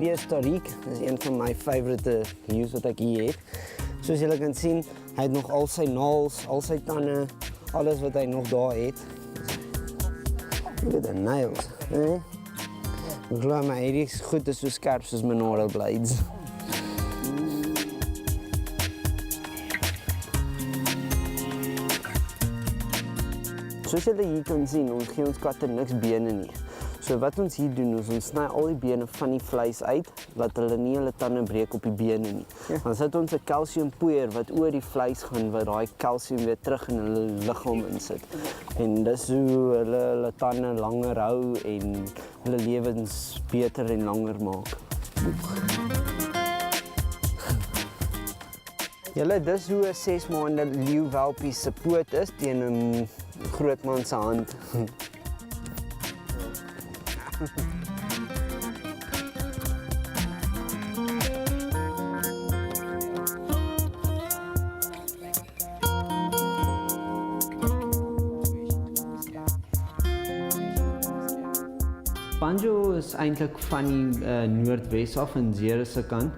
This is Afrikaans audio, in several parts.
Hierdie is Tariq, dis een van my favourite leeu's wat ek hier het. Soos julle kan sien, hy het nog al sy naels, al sy tande, alles wat hy nog daar het. Look at the nails, eh? Ek glo my hierdie goed is so skerp soos my nail blades. Soos julle hier kan sien, ons gee ons katte niks bene nie. So wat ons hier doen is ons sny al die bene van die vleis uit, laat hulle nie hulle tande breek op die bene nie. Dan sit ons 'n kalsiumpoeier wat oor die vleis gaan, wat daai kalsium weer terug in hulle liggaam insit. En dis hoe hulle tande langer hou en hulle lewens beter en langer maak. Julle, dis hoe 'n 6 maande leeuwelpie se poot is teen 'n groot man se hand. Banjo is eintlik van die Noordwes af in Zere se kant.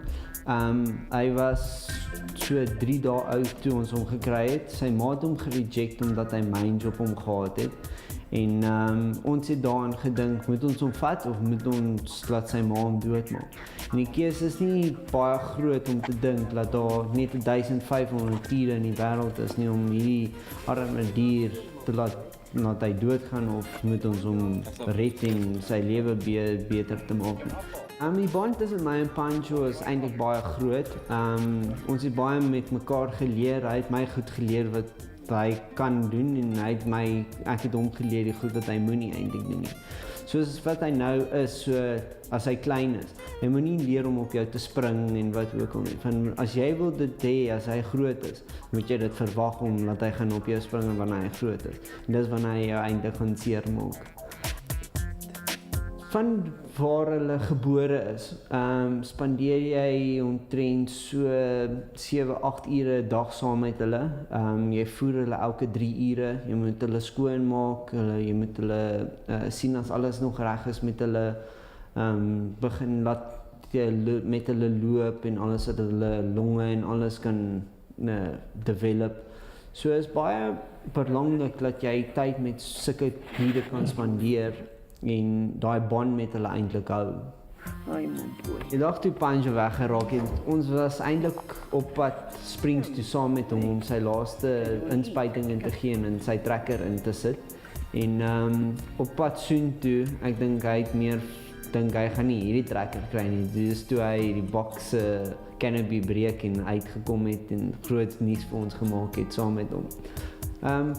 Hy was so 3 dae oud toe ons hom gekry het. Sy ma het hom gereject omdat hy mange op hom gehad het. En ons het daaraan gedink, moet ons hom vat of moet ons laat sy ma hom doodmaak? En die keuse is nie baie groot om te dink dat daar net 1500 diere in die wêreld is nie om hierdie arme dier te laat hy doodgaan of moet ons hom red en sy lewe beter te maak. Die band tussen my en Pancho is eintlik baie groot. Ons het baie met mekaar geleer, hy het my goed geleer wat hy kan doen en ek het hom geleer die goed wat hy moenie eintlik doen nie. Soos wat hy nou is, so as hy klein is, hy moet nie leer om op jou te spring en wat ook al nie. Van as jy wil dit hê, as hy groot is, moet jy dit verwag omdat hy gaan op jou spring wanneer hy groot is. En dis wanneer hy jou eintlik gaan seermaak. Van waar hulle gebore is, spandeer jy omtrent so 7-8 ure 'n dag saam met hulle. Jy voer hulle elke 3 ure, jy moet hulle skoonmaak, jy moet hulle sien as alles nog reg is met hulle, begin laat met hulle loop en alles dat hulle longe en alles kan develop. So is baie belangrik dat jy tyd met sulke diere kan spandeer en daai band met hulle eintlik hou. Die dag toe Pancho weggeraak het, ons was eintlik op pad Springs toe saam met hom om sy laaste inspuiting in te gee en in sy trekker in te sit. En op pad soontoe, ek dink hy het meer hy gaan nie hierdie trekker kry nie. Dis toe hy die bak se canopy breek en uitgekom het en groot nuus vir ons gemaak het saam met hom.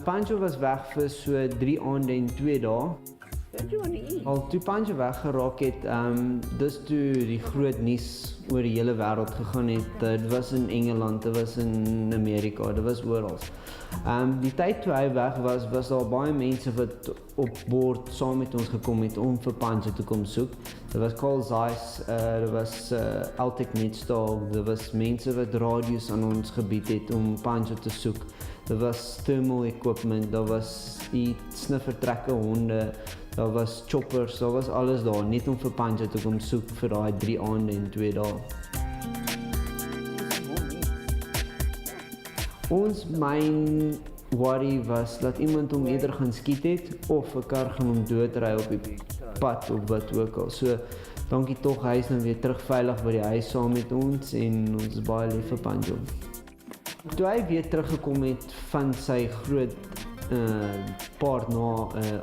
Pancho was weg vir so 3 aande en 2 dae. Al toe Pancho weggeraak het, dis toe die groot nuus oor die hele wêreld gegaan het. Dit was in Engeland, dit was in Amerika, dit was oral. Die tyd toe hy weg was, was daar baie mense wat op boord saam met ons gekom het om vir Pancho te kom soek. Dit was Carl Zeiss, dit was Altec Netstal, dit was mense wat radio's aan ons gebied het om Pancho te soek. Dit was thermal equipment, daar was die sniffertrekke honde, daar was choppers, daar was alles daar, net om vir Pancho te kom soek vir daai 3 aande en 2 dae. Ons main worry was dat iemand hom eerder gaan skiet het of 'n kar gaan hom doodry op die pad of wat ook al. So dankie tog, hy is nou weer terug veilig by die huis saam met ons en ons is baie lief vir Pancho. Toe hy weer teruggekom het van sy groot paar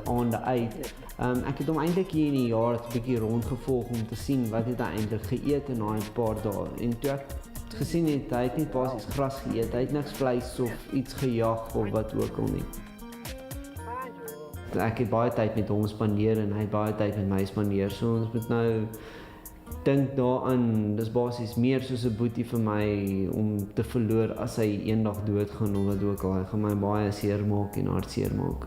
aande uit, ek het hom eintlik hier in die jaar 'n bietjie rondgevolg om te sien wat het hy eintlik geëet in daai paar dae. En toe ek gesien het, hy het nie basies gras geëet, hy het niks vleis of iets gejag of wat ook al nie. Ek het baie tyd met hom spandeer en hy het baie tyd met my spandeer, so ons moet nou dink daaraan, dis basies meer soos 'n boetie vir my om te verloor as hy eendag doodgaan of wat ook al. Hy gaan my baie seer maak en hartseer maak.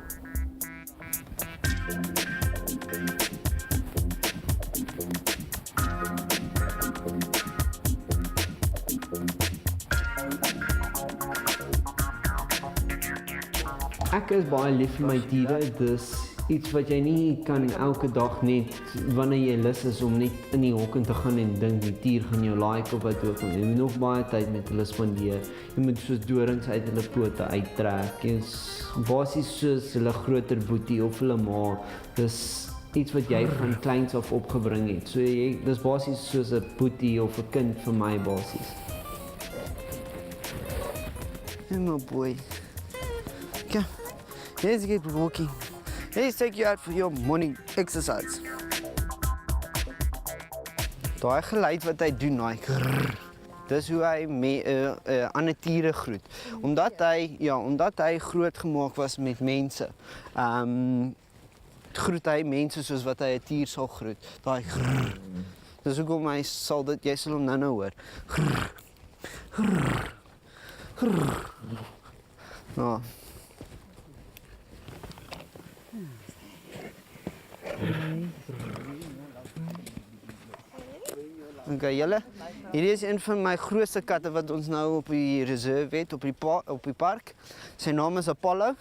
Ek is baie lief vir my diere, dus iets wat jy nie kan elke dag net, wanneer jy lus is om net in die hok in te gaan en dink die dier gaan jou like of wat ook al. Jy moet nog baie tyd met hulle spandeer. Jy moet soos dorings uit hulle pote uittrek. Jy is basies soos hulle groter boetie of hulle ma. Dis iets wat jy van kleins af opgebring het. So dis basies soos 'n boetie of 'n kind vir my basies. Hey my boy. Come, let's get walking. Let's take you out for your morning exercise. Daai geluid wat hy doen, daai dis hoe hy ander diere groet. Omdat hy groot gemaak was met mense. Groet hy mense soos wat hy 'n dier sal groet. Daai dis hoekom jy sal hom nou hoor. Nou. Okay, julle. Hierdie is een van my grootste katte wat ons nou op die reserve het, op die park. Sy naam is Apollo.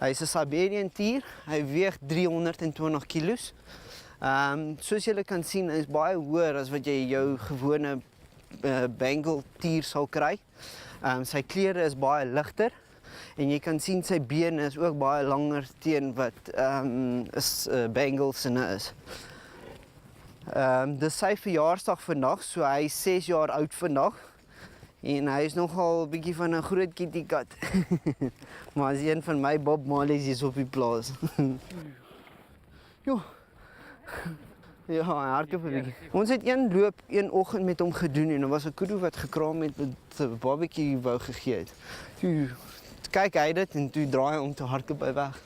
Hy is 'n Siberian tier. Hy weeg 320 kilos. Soos julle kan sien, is baie hoër as wat jy jou gewone Bengal tier sal kry. Sy klere is baie ligter en jy kan sien sy bene is ook baie langer teen wat Bengal sinne is. Dis sy verjaarsdag vandag, so hy is 6 jaar oud vandag. En hy is nogal 'n bietjie van 'n groot kitty kat. Maar hy is een van my Bob Marley's hier op die plaas. Jo. Ja, hy hardloop 'n bietjie. Ons het een oggend met hom gedoen en daar was 'n kudu wat gekraam het met 'n barbecue wou gegee het. Toe kyk hy dit en toe draai hy om te hardloop by weg.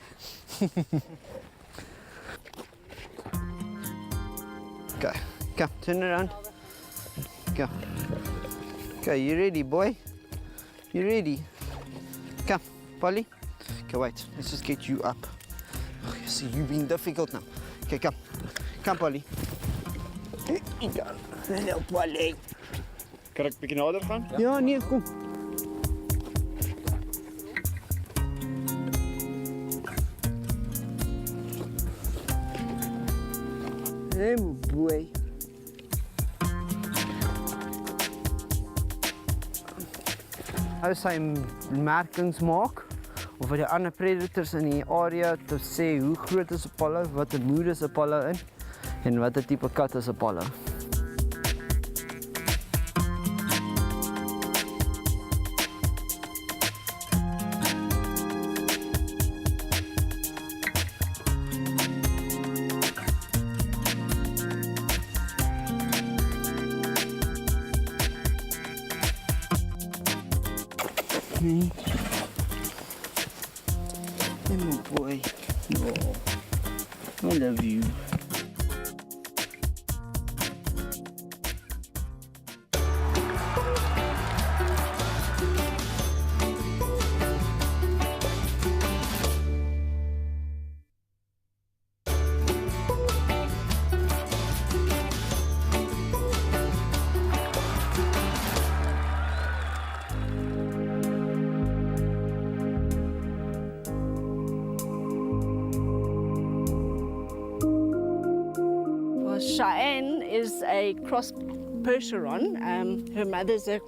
Come, turn around. Go. Okay, you ready, boy? You ready? Come, Polly. Okay, wait. Let's just get you up. Oh, you see, you're being difficult now. Okay, come. Come, Polly. Here you go. Hello, Polly. Kan ek 'n bietjie nader gaan? Ja, nee, kom. Hey, boy. Hy sy merkings maak of vir die ander predators in die area te sê hoe groot is 'n Apollo, wat 'n moed is 'n Apollo in en wat 'n tipe kat is 'n Apollo. Hey, my boy. Oh, I love you. Cheyenne is a cross Percheron. Her mother's a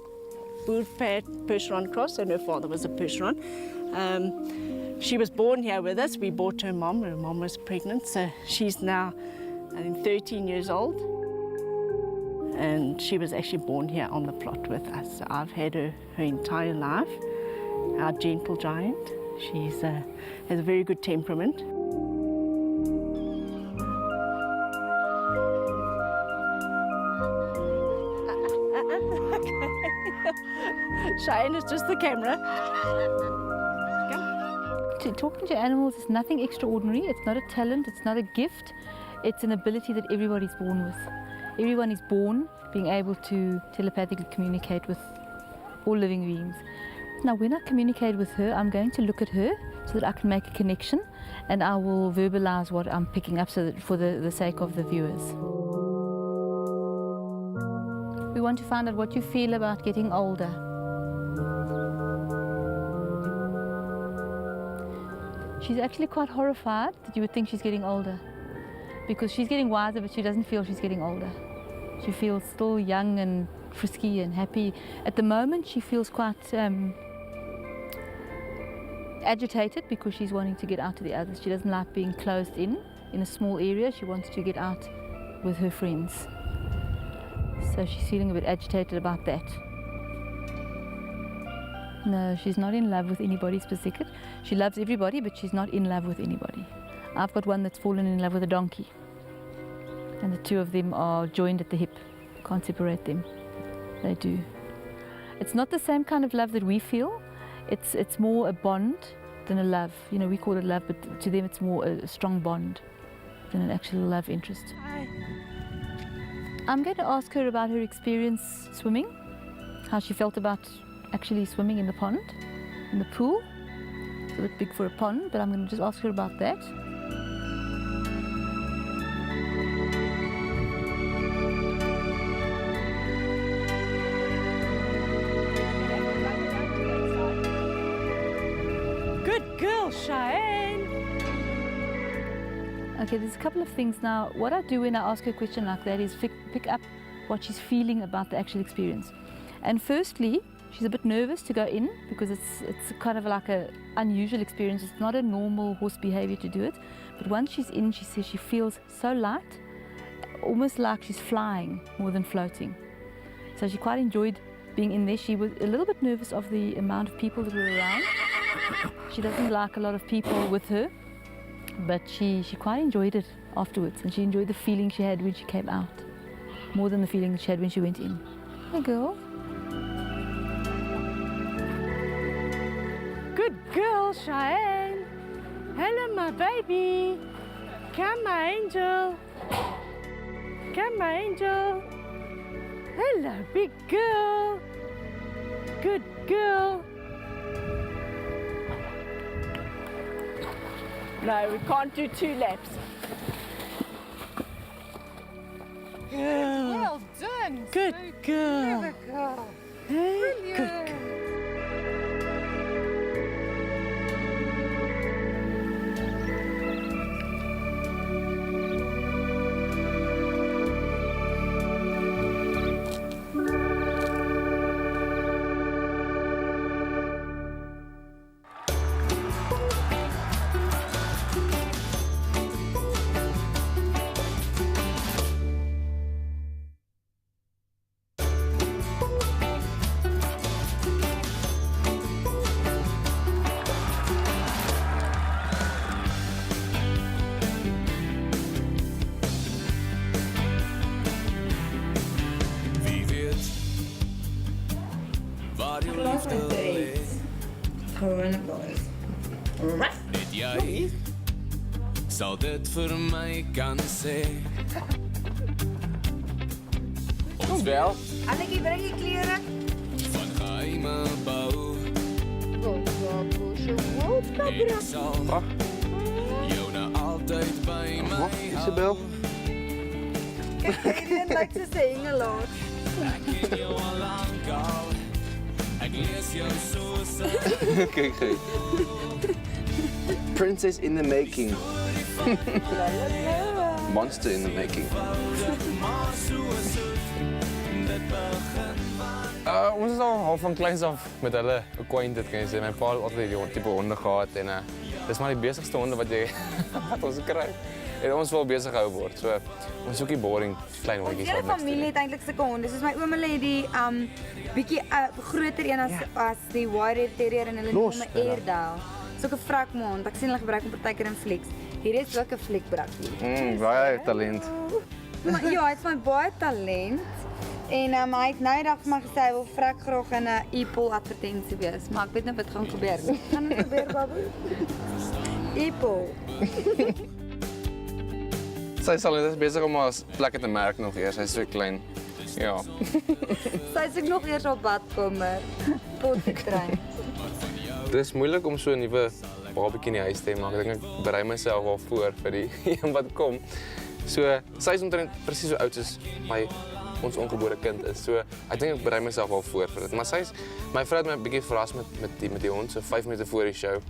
Boer-Pad Percheron cross and her father was a Percheron. She was born here with us. We bought her mom. Her mom was pregnant, so she's now, I think, 13 years old. And she was actually born here on the plot with us. So I've had her entire life. Our gentle giant. She's has a very good temperament. Cheyenne is just the camera. Talking to animals is nothing extraordinary. It's not a talent, it's not a gift. It's an ability that everybody's born with. Everyone is born being able to telepathically communicate with all living beings. Now, when I communicate with her, I'm going to look at her so that I can make a connection, and I will verbalize what I'm picking up so that for the sake of the viewers. We want to find out what you feel about getting older. She's actually quite horrified that you would think she's getting older, because she's getting wiser, but she doesn't feel she's getting older. She feels still young and frisky and happy. At the moment, she feels quite agitated because she's wanting to get out to the others. She doesn't like being closed in a small area. She wants to get out with her friends. So she's feeling a bit agitated about that. No, she's not in love with anybody specific. She loves everybody, but she's not in love with anybody. I've got one that's fallen in love with a donkey. And the two of them are joined at the hip. Can't separate them. They do. It's not the same kind of love that we feel. It's more a bond than a love. You know, we call it love, but to them it's more a strong bond than an actual love interest. Hi. I'm going to ask her about her experience swimming, how she felt about actually swimming in the pond, in the pool. It's a bit big for a pond, but I'm going to just ask her about that. Good girl, Cheyenne. Okay, there's a couple of things now. What I do when I ask her a question like that is pick up what she's feeling about the actual experience. And firstly, she's a bit nervous to go in because it's kind of like an unusual experience. It's not a normal horse behavior to do it. But once she's in, she says she feels so light, almost like she's flying more than floating. So she quite enjoyed being in there. She was a little bit nervous of the amount of people that were around. She doesn't like a lot of people with her, but she quite enjoyed it afterwards, and she enjoyed the feeling she had when she came out, more than the feeling she had when she went in. Hey girl. Good girl, Cheyenne. Hello, my baby. Come, my angel. Come, my angel. Hello, big girl. Good girl. No, we can't do 2 laps. Girl. Well done. Good girl. Clever girl. Hey, good Brilliant. girl. Net jy sal dit vir my kan sê. Ons wel Annetjie, bring die klere. van geheime bou. Ek sal jou nou altyd by my Isabel. Hierdie lyk soos 'n hengelaar. Ek ken jou al lank al. Ek lees jou soos 'n Kijk, kijk. Princess in the making. Monster in the making. Ons is al half van kleins af met hulle acquainted, kan jy sê. My pa het altyd die tipe honde gehad en dis maar die besigste honde wat jy wat ons kry. En ons wil besig gehou word. So ons soek nie boring klein hondjies Ons hele wat niks familie doen het eintlik sulke honde. Soos my ouma het die bietjie groter een as die Wire Terrier en hulle noem hom 'n Airedale. Sulke vrakmond. Ek sien hulle gebruik hom partykeer in flieks. Hier is ook 'n fliekbrakkie. nie. Baie talent. Maar ja, hy het my baie talent. En hy het nou eendag vir my gesê hy wil vrek graag in 'n e-pol advertensie wees, maar ek weet nie wat gaan gebeur nie. Gaan dit gebeur, babu? E-pol. Sy sal net besig om haar plekke te merk nog eers. Sy's so klein. Ja. Sy is ook nog eers op badkamer. Potgetrein. Dit is moeilik om so 'n nuwe babatjie in die huis te maak. Ek dink ek berei myself al voor vir die een wat kom. So sy is omtrent presies so oud soos ons ongebore kind is. So ek dink ek berei myself al voor vir dit. Maar my vrou het my 'n bietjie verras met die hond so 5 minute voor die show.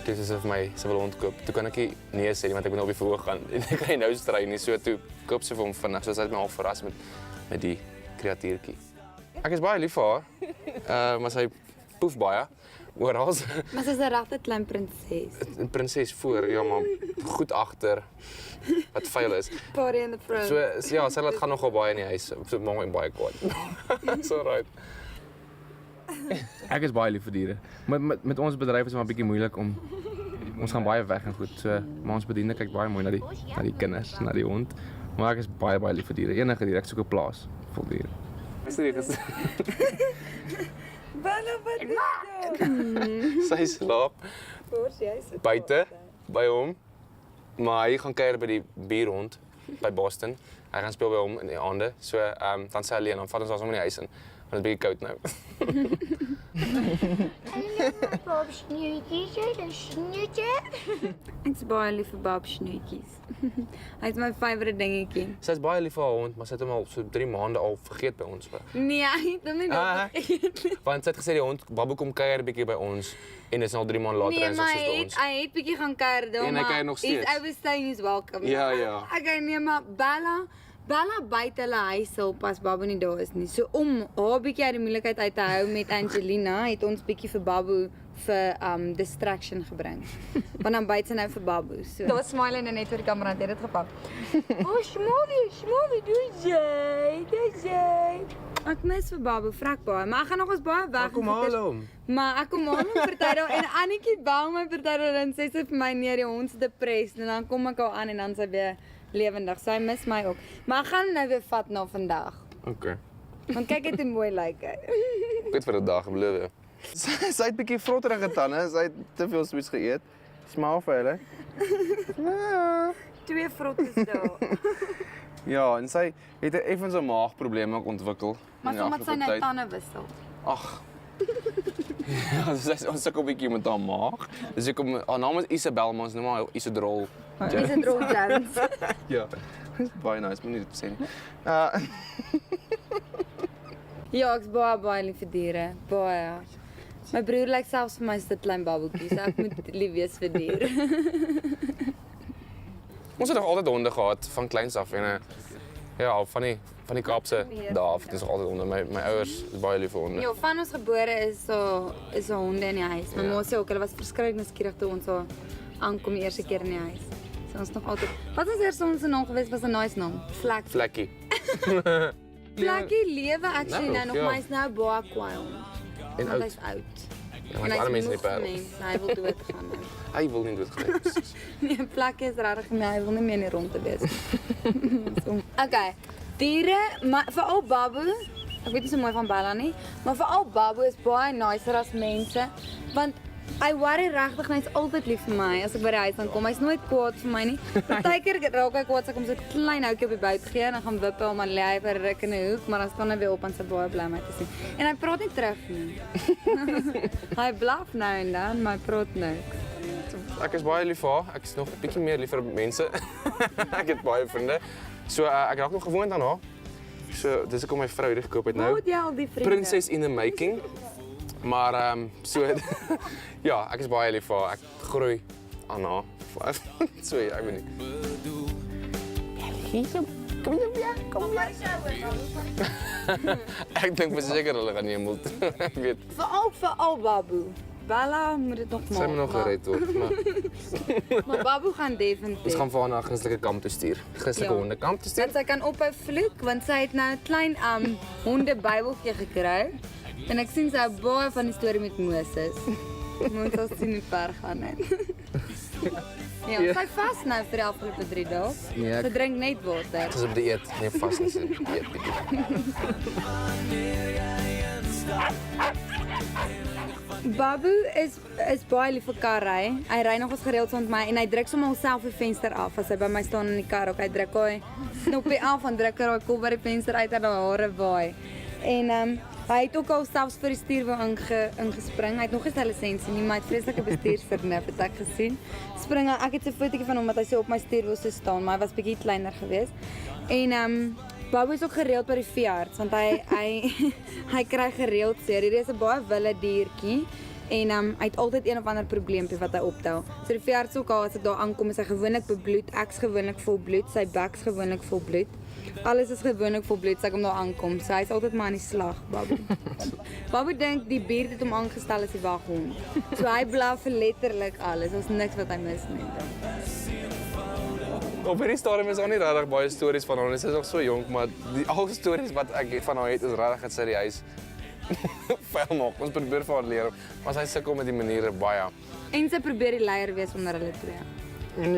kyk as vir my sy wil 'n hond koop. Toe kan ek nie nee sê nie want ek moet op die verhoog gaan en ek kan nie nou stry nie. So toe koop sy vir hom vinnig. So sy het my al verras met die kreatuurtjie. Ek is baie lief vir haar. Maar sy poef baie oral. Maar sy is 'n regte klein prinses. 'n Prinses voor, ja, maar goed agter wat vuil is. Party in the front. So ja, sy laat gaan nogal baie in die huis. So maak my baie kwaad. So right. Ek is baie lief vir diere. Met ons bedryf is het maar 'n bietjie moeilik om ons gaan baie weg en goed. So maar ons bediende kyk baie mooi na die kinders, na die hond. Maar ek is baie lief vir diere. Enige dier, ek soek 'n plaas vol diere. Bella, wat is Sy slaap buite by hom. Maar hy gaan kuier by die buurhond by Boston. Hy gaan speel by hom in die aande. So dan sy alleen, dan vat ons ons in die huis in. Want dit is bietjie koud nou. Bob snoetjies, een snoetje. Ek is baie lief vir Bob snoetjies. Hy is my favourite dingetjie. Sy is baie lief vir haar hond, maar sy het hom al so 3 maande al vergeet by ons. Nee, hy het hom nie nog vergeet. Want sy het gesê die hond Babu kom kuier bietjie by ons en dit is al 3 maande later en sy is by ons. Hy het bietjie gaan kuier daar, En hy kuier nog steeds. He's overstaying his welcome. Ja. Okay, nee, maar Bella buite hulle huis al pas Babu nie daar is nie. So om haar bietjie uit die moeilikheid uit te hou met Angelina, het ons bietjie vir Babu vir distraction gebring. Want dan byt sy nou vir Babu. So. Daar smile net vir die kamera, het dit gepak. Oh, Smowie, doe jy. Ek mis vir Babu, vrek baie, maar ek gaan nog ons baie weg. Kom haal hom. Maar ek kom haal hom party daar en Annetjie bel my party daar en sê sy vir my nee, die hond is depressed en dan kom ek al aan en dan sy weer lewendig. So hy mis my ook. Maar ek gaan nou weer vat na vandag. Okay. Want kyk net hoe mooi lyk hy. Goed vir 'n dag, beloof jy. Sy het bietjie vrotterige tande, sy het te veel sweets geëet. Smaak vir hulle. 2 vrottes daar. Ja, en sy het effens 'n maagprobleem ook ontwikkel. Maar sommer sy nou tande wissel. Ag. Ja, ons sukkel 'n bietjie met haar maag. Dus ek kom haar naam is Isabel, maar ons noem haar Isidrol. Isidrol Jones. Ja. Dis baie nice, moet nie dit sê nie. Ja, ek is baie lief vir diere. Baie. My broer lyk selfs vir my so 'n klein babbeltjie, so ek moet lief wees vir diere. Ons het nog altyd honde gehad van kleins af en ja, van die Kaapse dae af het ons altyd honde. My ouers is baie lief vir honde. Ja, van ons gebore is so honde in die huis. My ma sê ook hulle was verskriklik nuuskierig toe ons so aankom die eerste keer in die huis. So ons nog altyd. Wat is eers ons se naam gewees? Was 'n nice naam. Vlekkie. Vlekkie lewe actually nou nog, ja. maar hy's nou baie kwaai. En Want oud. hy's oud. Ja, maar alle mense in die parel. Hy wil doodgaan nou. Hy wil nie doodgaan. Nee, Vlekkie is regtig nie, hy wil nie meer in die ronde wees. Okay. Diere, maar veral Babu, ek weet nie so mooi van Bella nie, maar veral Babu is baie nicer as mense, want hy worry regtig en hy's altyd lief vir my as ek by die huis aankom. Hy's nooit kwaad vir my nie. Partykeer raak hy kwaad as ek hom so 'n klein houtjie op die bout gee en dan gaan wippe hom en lê hy vir 'n ruk in 'n hoek, maar dan staan hy weer op en sy baie bly om my te sien. En hy praat nie terug nie. Hy blaf nou en dan, maar hy praat niks. Ek is baie lief vir haar. Ek is nog 'n bietjie meer lief vir mense. Ek het baie vriende. So ek raak nog gewoond aan haar. So dis hoekom my vrou hierdie gekoop het nou. Hoe het jy al die vriende? Princess in the making. Maar so ja, ek is baie lief vir haar. Ek groei aan haar. So ja, ek weet nie. Ek dink verseker hulle gaan nie hemel toe. Ek weet. Veral Babu. Bella moet dit nog maak. Sy moet nog gered word, maar Maar Babu gaan definitief. ons gaan vir haar na 'n Christelike kamp toe stuur. Christelike hondekamp toe stuur. Dat sy kan ophou vloek want sy het nou 'n klein honde Bybeltjie gekry. En ek sien sy hou baie van die storie met Moses. Moet ons sien hoe ver gaan hy. Ja, sy vas nou vir die afgelope 3 dae. Ja, Sy drink net water. Sy is op dieet, nie vas nie, sy eet bietjie. Babu is baie lief vir karry. Hy ry nog ons gereeld saam met my en hy druk sommer homself die venster af as hy by my staan in die kar. Hy druk hy knoppie af en druk hy kop by die venster uit en haar hare waai. En hy het ook al selfs vir die stuurwiel ingespring. Hy het nog nie sy lisensie nie, maar hy het vreeslike bestuursvernuf het ek gesien. Spring hy, ek het 'n fotootjie van hom wat hy so op my stuurwiel so staan, maar hy was bietjie kleiner geweest. En Babu is ook gereeld by die veearts want hy kry gereeld seer. Hierdie is 'n baie wille diertjie En hy het altyd een of ander probleempie wat hy optel. So die veearts ook al as ek daar aankom, is hy gewoonlik bebloed, ek's gewoonlik vol bloed, sy bek's gewoonlik vol bloed. Alles is gewoonlik vol bloed, as ek hom daar aankom. So hy's altyd maar aan die slag, Babu. Babu dink die buurt het hom aangestel as die waghond. So hy blaf vir letterlik alles, daar's niks wat hy mis nie. Op hierdie stadium is daar nie regtig baie stories van haar. Sy is nog so jonk, maar die al stories wat ek van haar het is regtig dat sy die huis vuil maak. Ons probeer vir haar leer, maar sy sukkel met die maniere baie. En sy probeer die leier wees onder hulle twee.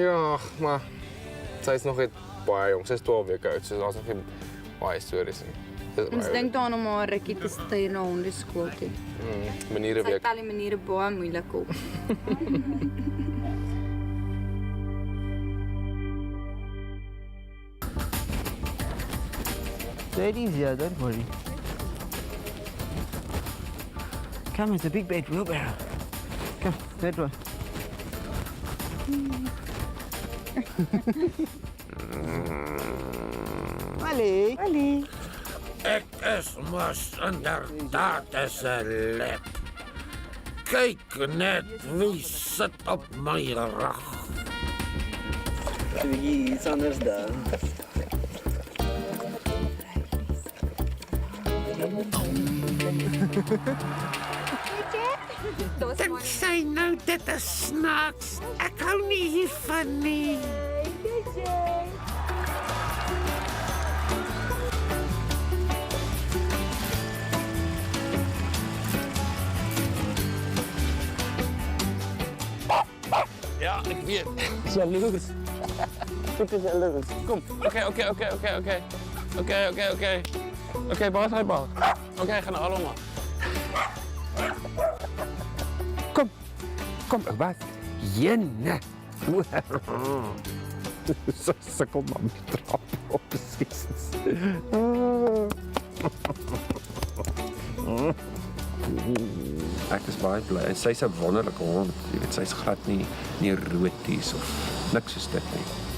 Ja, maar sy is nog net baie jong. Sy is 12 weke oud, so daar's nog nie baie stories nie. Ons dink daaraan om haar rukkie te stuur na hondeskool toe. Maniere Sy week. tel die maniere baie moeilik op. Dead easier, don't worry. Come, it's a big bed wheelbarrow. Come, that one. Allee. Allee. Ek is mos inderdaad 'n celeb. Kyk net wie sit op my rug. Iets anders daar. Dink sy nou dit is snaaks? Ek hou nie hiervan nie. Ja, ek weet. Jaloers. Dit is jaloers. Kom. Oké, baas hy bal. Oké, gaan allemaal. Kom, wat? Jenne. Sy kom maar met trap op, precies. Ek is baie bly. Sy's 'n wonderlike hond. Jy weet, sy's glad nie roties of niks soos dit nie.